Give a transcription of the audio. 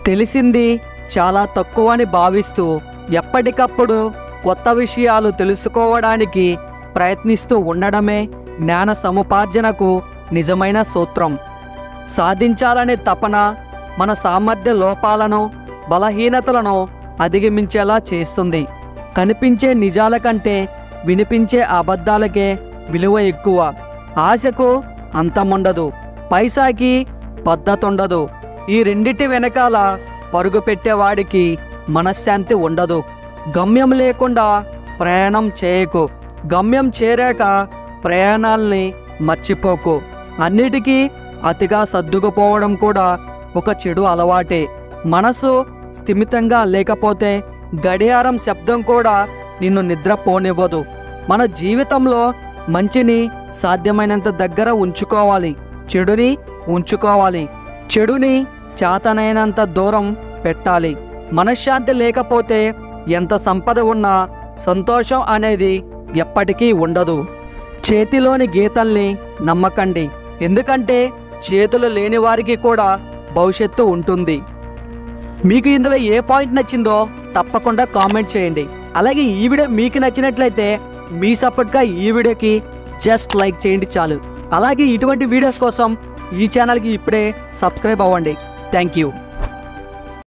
తెలిసింది చాలా తక్కువ అని భావిస్తూ ఎప్పటికప్పుడు కొత్త విషయాలు తెలుసుకోవడానికి ప్రయత్నిస్తూ ఉండడమే జ్ఞాన సముపార్జనకు నిజమైన సూత్రం. సాధించాలనే తపన మన సామర్థ్య లోపాలను, బలహీనతలను అధిగమించేలా చేస్తుంది. కనిపించే నిజాల కంటే వినిపించే అబద్ధాలకే విలువ ఎక్కువ. ఆశకు అంతముండదు, పైసాకి పద్ధతి ఉండదు. ఈ రెండిటి వెనకాల పరుగు పెట్టేవాడికి మనశ్శాంతి ఉండదు. గమ్యం లేకుండా ప్రయాణం చేయకు, గమ్యం చేరాక ప్రయాణాల్ని మర్చిపోకు. అన్నిటికీ అతిగా సర్దుకుపోవడం కూడా ఒక చెడు అలవాటే. మనసు స్థిమితంగా లేకపోతే గడియారం శబ్దం కూడా నిన్ను నిద్రపోనివ్వదు. మన జీవితంలో మంచిని సాధ్యమైనంత దగ్గర ఉంచుకోవాలి, చెడుని ఉంచుకోవాలి. చెడుని చేతనైనంత దూరం పెట్టాలి. మనశ్శాంతి లేకపోతే ఎంత సంపద ఉన్నా సంతోషం అనేది ఎప్పటికీ ఉండదు. చేతిలోని గీతల్ని నమ్మకండి, ఎందుకంటే చేతులు లేని వారికి కూడా భవిష్యత్తు ఉంటుంది. మీకు ఇందులో ఏ పాయింట్ నచ్చిందో తప్పకుండా కామెంట్ చేయండి. అలాగే ఈ వీడియో మీకు నచ్చినట్లయితే మీ సపోర్ట్గా ఈ వీడియోకి జస్ట్ లైక్ చేయండి చాలు. అలాగే ఇటువంటి వీడియోస్ కోసం ఈ ఛానల్కి ఇప్పుడే సబ్స్క్రైబ్ అవ్వండి. Thank you.